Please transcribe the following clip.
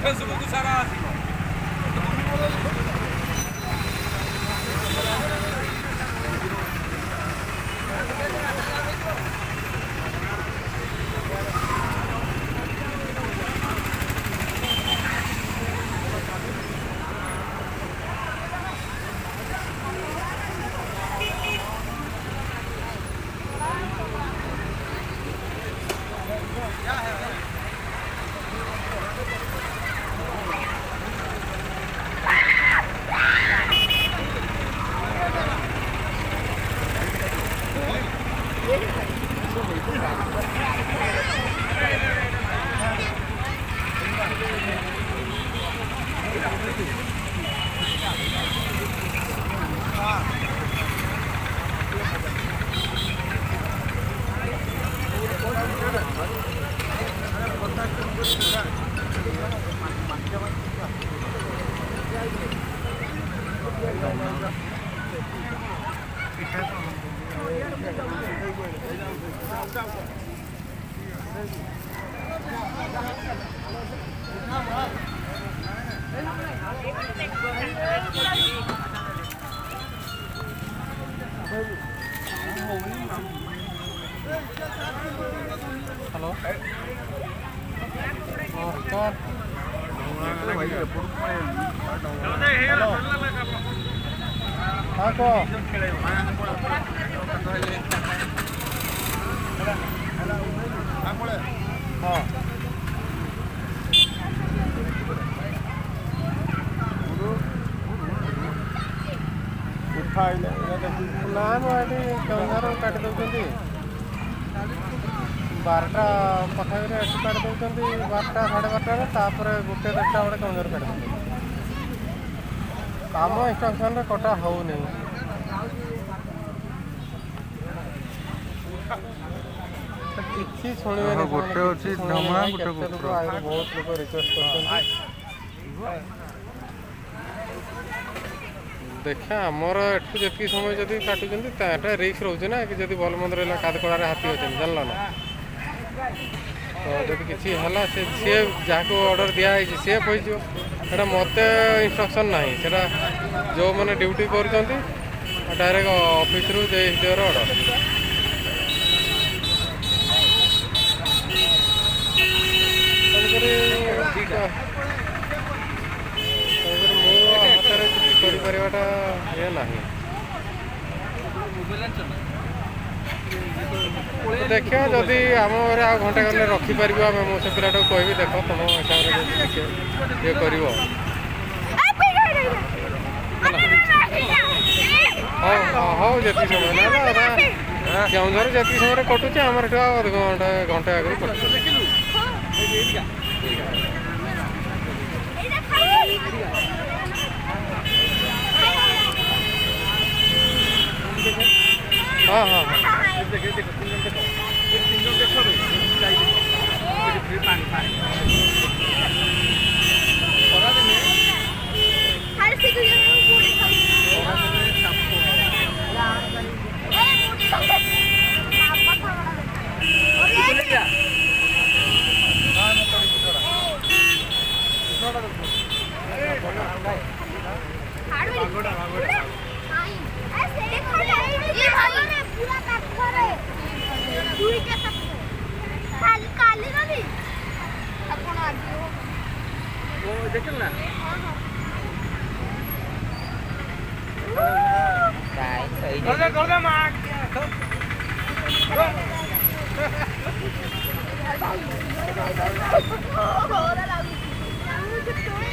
Facebook सारा hello नमस्कार हाँ कह हाँ नाम केवधार काटि दौरान 12टा पाखापाखि एठू काटि दौरान 12टा 12:30 तापर 1-1:30 बेले केवधार काटि दौरान आम इंस्ट्रक्शन कटा हो नहीं किसी शुणे गोटे बहुत लोग रिक्वेस्ट कर देखा आमर एठू जी समय जब काटुंट रिक्स रोचे ना कि जब भल मंद रहा काद कड़े हाथी अच्छे जान ना तो जब किसी है सी जहाँ को ऑर्डर दिखाई सी पैसा मत इंस्ट्रक्शन ना से जो मैंने ड्यूटी कर डायरेक्ट ऑफिस रु ऑर्डर करटा ये ना देखिए जदि आम आ घंटे गले रखिपर आम से पिला कह देख तुम हिसाब से ये कर हाँ जी समय ना केउझर जी समय कटुचे आम घंटे आगे कटुचे हाँ हाँ Ahora la vi.